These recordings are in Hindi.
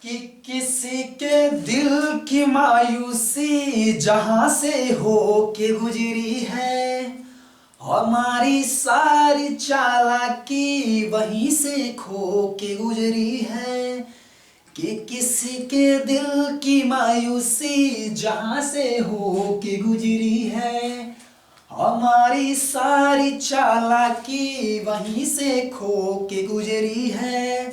कि किसी के दिल की मायूसी जहां से हो के गुजरी है, हमारी सारी चालाकी वहीं से खो के गुजरी है। कि किसी के दिल की मायूसी जहां से हो के गुजरी है, हमारी सारी चालाकी वहीं से खो के गुजरी है।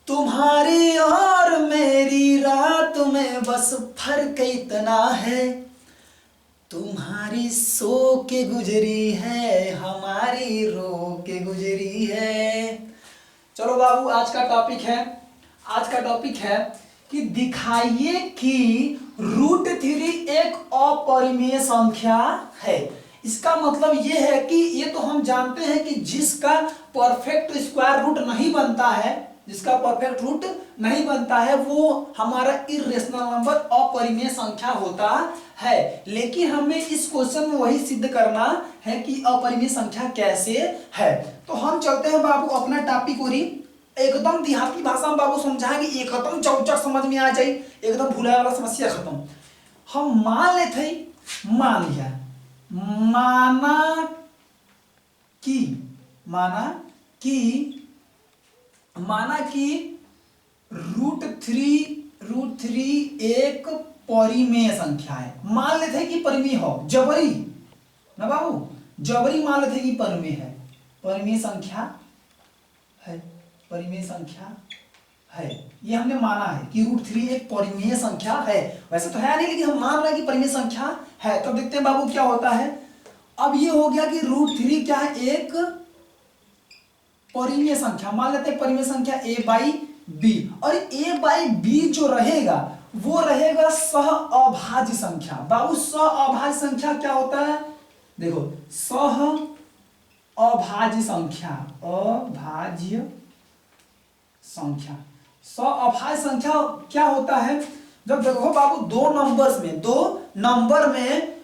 तुम्हारी और मेरी रात में बस फर्क इतना है, तुम्हारी सो के गुजरी है, हमारी रो के गुजरी है। चलो बाबू, आज का टॉपिक है कि दिखाइए कि √3 एक अपरिमेय संख्या है। इसका मतलब ये है कि ये तो हम जानते हैं कि जिसका परफेक्ट स्क्वायर रूट नहीं बनता है, जिसका परफेक्ट रूट नहीं बनता है वो हमारा इर्रेशनल नंबर अपरिमेय संख्या होता है। लेकिन हमें इस क्वेश्चन में वही सिद्ध करना है कि अपरिमेय संख्या कैसे है। तो हम चलते हैं बाबू अपना टॉपिक ओरी, एकदम देहाती भाषा में बाबू समझाएंगे, एकदम चौचक समझ में आ जाए, एकदम भुलाए वाला समस्या खत्म। हम मान लेते, मान लिया, माना कि √3 एक परिमेय संख्या है। मान लेते हैं कि परिमेय हो, जबरी ना बाबू, जबरी मान लेते हैं कि परिमेय है, परिमेय संख्या है, परिमेय संख्या है। ये हमने माना है कि √3 एक परिमेय संख्या है। वैसे तो है नहीं, लेकिन हम मान रहे हैं कि परिमेय संख्या है। तो देखते हैं बाबू क्या होता है। अब ये हो गया कि √3 क्या है, एक परिमेय संख्या। मान लेते हैं परिमेय संख्या a/b, और a/b जो रहेगा वो रहेगा सह अभाज्य संख्या। बाबू सह अभाज्य संख्या क्या होता है, देखो सह अभाज्य संख्या, अभाज्य संख्या, सह अभाज्य संख्या क्या होता है, जब देखो बाबू दो नंबर में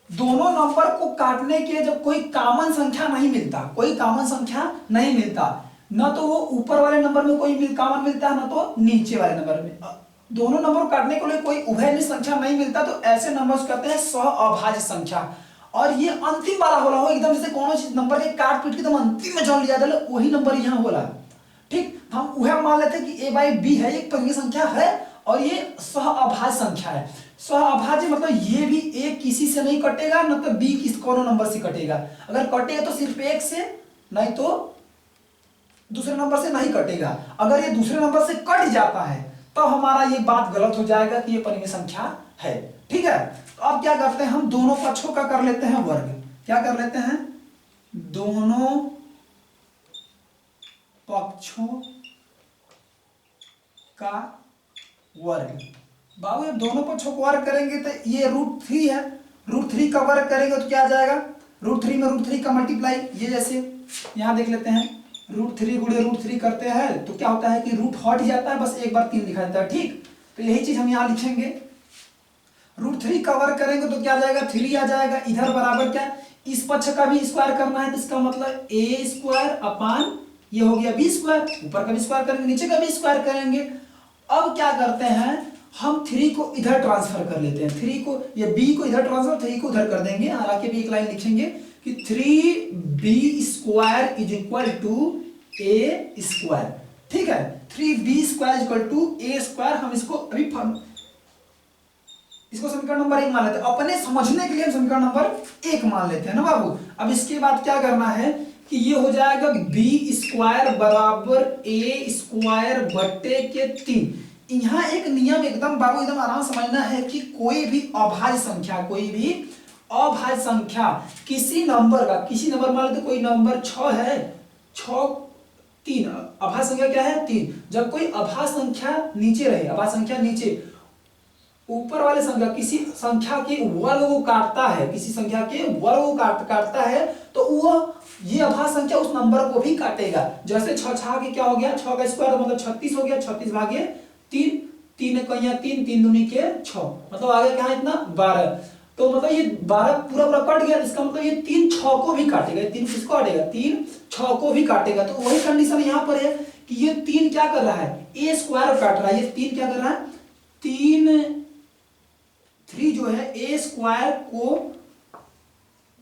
दोनों नंबर को काटने के जब कोई कॉमन संख्या नहीं मिलता, कोई कॉमन संख्या नहीं मिलता, ना तो वो ऊपर वाले नंबर में कोई कॉमन मिलता है, ना तो नीचे वाले नंबर में, दोनों नंबर को काटने के लिए कोई उभयनिष्ठ संख्या नहीं मिलता, तो ऐसे नंबर कहते हैं सह अभाज्य संख्या। और ये अंतिम वाला होला हो, एकदम जैसे कोनो चीज नंबर के काट पीट के एकदम अंतिम में जोड़ लिया जाए, वही नंबर यहाँ होला। ठीक, हम वह मान लेते हैं कि a/b है, एक परिमेय संख्या है और ये सह अभाज्य संख्या है। सह अभाज्य मतलब ये भी a किसी से नहीं कटेगा, न तो b किस कोनो नंबर से कटेगा। अगर कटेगा तो सिर्फ एक से, नहीं तो दूसरे नंबर से नहीं कटेगा। अगर ये दूसरे नंबर से कट जाता है तो हमारा ये बात गलत हो जाएगा कि ये परिमेय संख्या है। ठीक है, तो अब क्या करते हैं, हम दोनों पक्षों का कर लेते हैं वर्ग। क्या कर लेते हैं, दोनों पक्षों का वर्ग। बाबू ये दोनों पक्षों को वर्ग करेंगे तो ये √3 है, √3 का वर्ग करेंगे तो क्या आ जाएगा, √3 में √3 का मल्टीप्लाई, ये जैसे यहां देख लेते हैं, √3 गुणे √3 करते हैं तो क्या होता है कि रूट हट जाता है, बस एक बार 3 लिखा जाता है। ठीक, तो यही चीज हम यहां लिखेंगे, √3 का वर्ग करेंगे तो क्या आ जाएगा, 3 आ जाएगा। इधर बराबर क्या, इस पक्ष का भी स्क्वायर करना है तो इसका मतलब a² अपान ये हो गया b², ऊपर का भी स्क्वायर करेंगे, नीचे का भी स्क्वायर करेंगे। अब क्या करते हैं, हम 3 को इधर ट्रांसफर कर लेते हैं, 3 को, ये b को इधर ट्रांसफर, 3 को उधर कर देंगे, हालांकि भी एक लाइन लिखेंगे कि 3b² = a²। ठीक है, 3b² = a²। हम इसको अभी इसको समीकरण नंबर 1 मान लेते हैं, अपने समझने के लिए हम समीकरण नंबर 1 मान लेते हैं ना बाबू। अब इसके बाद क्या करना है कि ये हो जाएगा b² = a²/3। यहाँ एक नियम एकदम बाबू एकदम आराम समझना है कि कोई भी अभाज्य संख्या किसी नंबर मान लेते, कोई नंबर 6 है, 6 3, अभाज्य संख्या क्या है 3। जब कोई अभाज्य संख्या नीचे रहे, अभाज्य संख्या नीचे, ऊपर वाले संख्या किसी संख्या के वर्ग को काटता है, किसी संख्या के वर्ग को काटता है, तो वह ये अभाज्य संख्या उस नंबर को भी काटेगा। जैसे 6 के क्या हो गया, 6 का स्क्वायर मतलब 36 हो गया, 36/3, 3 कहिया 3, 3 दूनी के 6, मतलब आ गया क्या इतना 12। तो मतलब ये 12 पूरा कट गया, इसका मतलब ये 3 6 को भी काटेगा, 3 किसको काटेगा, 3 6 को भी काटेगा। तो वही कंडीशन यहाँ पर है कि ये 3 क्या कर रहा है, ए स्क्वायर काट रहा है, ये 3 क्या कर रहा है, 3 जो है ए स्क्वायर को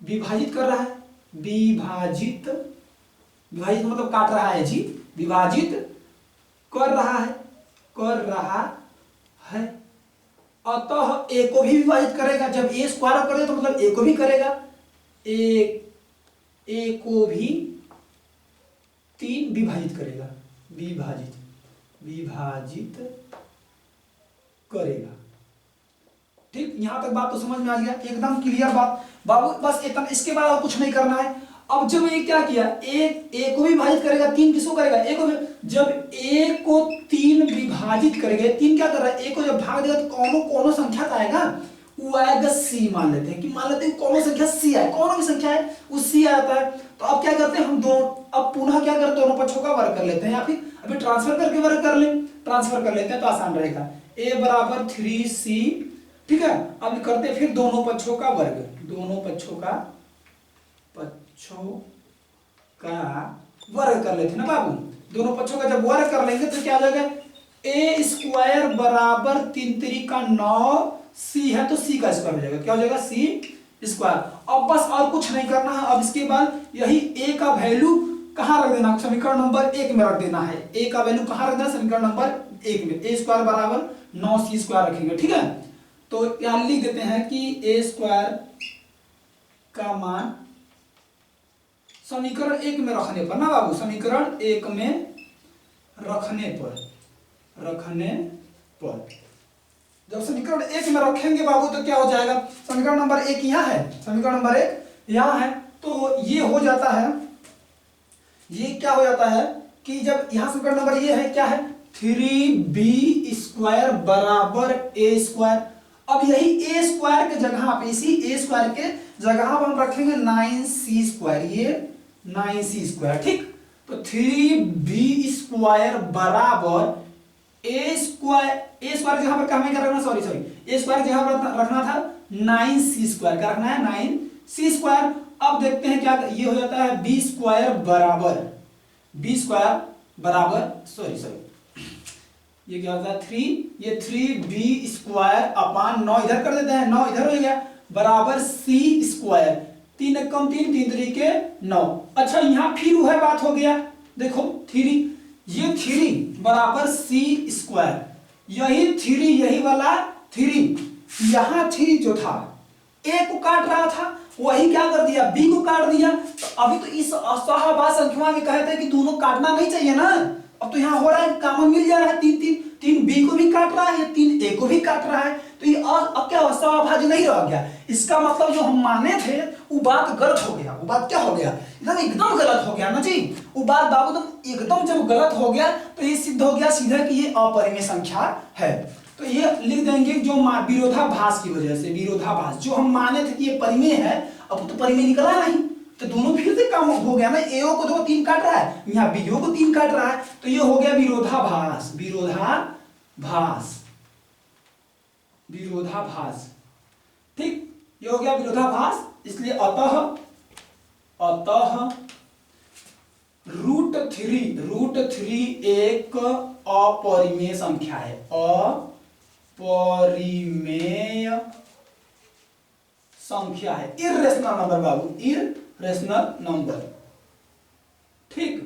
विभाजित कर रहा है, विभाजित मतलब काट रहा है जी, विभाजित कर रहा है, अतः ए को भी विभाजित करेगा। जब ए स्क्वायर करेगा तो मतलब ए को भी करेगा, ए को भी 3 विभाजित करेगा, विभाजित करेगा। ठीक, यहां तक बात तो समझ में आ गया, एकदम क्लियर बात बाबू, बस इतना, इसके बाद और कुछ नहीं करना है। अब जब ये क्या किया, ए को भी विभाजित करेगा, 3 किसको करेगा, ए को। जब ए को 3 विभाजित करेंगे, 3 क्या कर रहा है, ए को जब भाग देगा तो कौन संख्या का आएगा, वो आएगा सी। मान लेते हैं कौन संख्या सी है, कौन भी संख्या है वो सी आता है। तो अब क्या करते हैं हम अब पुनः क्या करते हैं, दोनों पक्षों का वर्ग कर लेते हैं, या फिर अभी ट्रांसफर करके वर्ग कर लेते हैं तो आसान रहेगा। ए बराबर 3c, ठीक है। अब करते हैं फिर दोनों पक्षों का वर्ग, दोनों पक्षों का वर्ग कर लेते हैं ना बाबू। दोनों पक्षों का जब वर्ग कर लेंगे तो क्या हो जाएगा, ए स्क्वायर बराबर 3 3 9, सी है तो सी का स्क्वायर हो जाएगा, क्या हो जाएगा, सी स्क्वायर। अब बस और कुछ नहीं करना है। अब इसके बाद यही ए का वैल्यू कहां रख देना, समीकरण नंबर 1 में रख देना है। ए का वैल्यू कहां रख देना, समीकरण नंबर 1 में। ए स्क्वायर बराबर 9c स्क्वायर रखेंगे, ठीक है। तो यहां लिख देते हैं कि ए स्क्वायर का मान समीकरण 1 में रखने पर ना बाबू, समीकरण 1 में रखने पर जब समीकरण 1 में रखेंगे बाबू तो क्या हो जाएगा, समीकरण नंबर 1 यहाँ है, समीकरण नंबर 1 यहाँ है, तो ये हो जाता है, ये क्या हो जाता है कि जब यहाँ समीकरण नंबर ये है क्या है, 3b स्क्वायर बराबर ए स्क्वायर। अब यही ए स्क्वायर के जगह पे, इसी ए स्क्वायर के जगह पर हम रखेंगे 9c स्क्वायर, ये 9c स्क्वायर, ठीक। तो 3b स्क्वायर बराबर ए स्क्वायर की जगह पर हमें क्या रखना, सॉरी ए स्क्वायर की जगह पर रखना था 9c स्क्वायर, क्या रखना है 9c स्क्वायर। अब देखते हैं क्या ये हो जाता है, b स्क्वायर बराबर सॉरी ये क्या होता है 3, ये 3b स्क्वायर अपान 9 इधर कर देते हैं, 9 इधर हो गया, बराबर c स्क्वायर, 3 एक कम 3, 3 3 के 9। अच्छा यहाँ फिर वह बात हो गया, देखो 3, ये 3 बराबर c स्क्वायर, यही 3, यही वाला 3, यहाँ 3 जो था a को काट रहा था, वही क्या कर दिया, b को काट दिया। तो अभी तो इस असहभाज्य संख्या में कहते हैं कि दोनों काटना नहीं चाहिए ना। अब तो यहाँ हो रहा है, कॉमन मिल जा रहा है, 3 b को भी काट रहा है, 3 a को भी काट रहा है, तो ये अब क्या असहभाज्य नहीं रह गया। इसका मतलब जो हम माने थे वो बात गलत हो गया, वो बात क्या हो गया, एकदम गलत हो गया ना जी। वो बात बाबू एकदम जब गलत हो गया तो ये सिद्ध हो गया सीधा कि ये अपरिमेय संख्या है। तो ये लिख देंगे जो विरोधाभास की वजह से, विरोधाभास जो हम माने थे कि ये परिमेय है, अब तो परिमेय निकला नहीं, तो दोनों फिर से काम हो गया ना। एओ को देखो 3 काट रहा है, यहाँ बीओ को 3 काट रहा है, तो ये हो गया विरोधाभास, ठीक, ये हो गया विरोधाभास। इसलिए अतः √3 एक अपरिमेय संख्या है, अपरिमेय संख्या है, इर्रेशनल नंबर बाबू, इर्रेशनल नंबर, ठीक,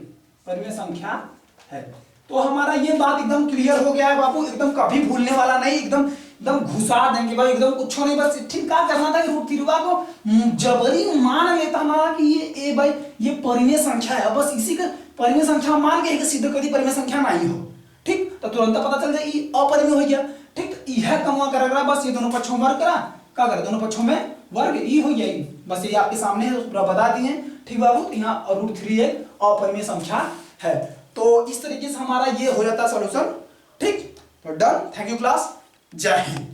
परिमेय संख्या है। तो हमारा ये बात एकदम क्लियर हो गया है बाबू, एकदम कभी भूलने वाला नहीं, एकदम घुसा देंगे भाई, एकदम कुछ नहीं, बस ठीक क्या करना था कि √3 को जबरी मान लेता ना कि ये भाई ये परिमेय संख्या है, बस इसी का परिमेय संख्या मान के सिद्ध कर दी परिमेय संख्या नहीं हो, ठीक, तो तुरंत पता चल जाए ये अपरिमेय हो गया, ठीक। तो यह कमा करेगा, बस ये दोनों पक्षों में वर्ग करा, क्या करे दोनों पक्षों में वर्ग, ये हो जाएगी, बस ये आपके सामने है, पूरा बता दिए, ठीक बाबू। तो यहाँ √3 एक अपरिमेय संख्या है। तो इस तरीके से हमारा ये हो जाता है सॉल्यूशन, ठीक। तो डन, थैंक यू क्लास, जय हिंद।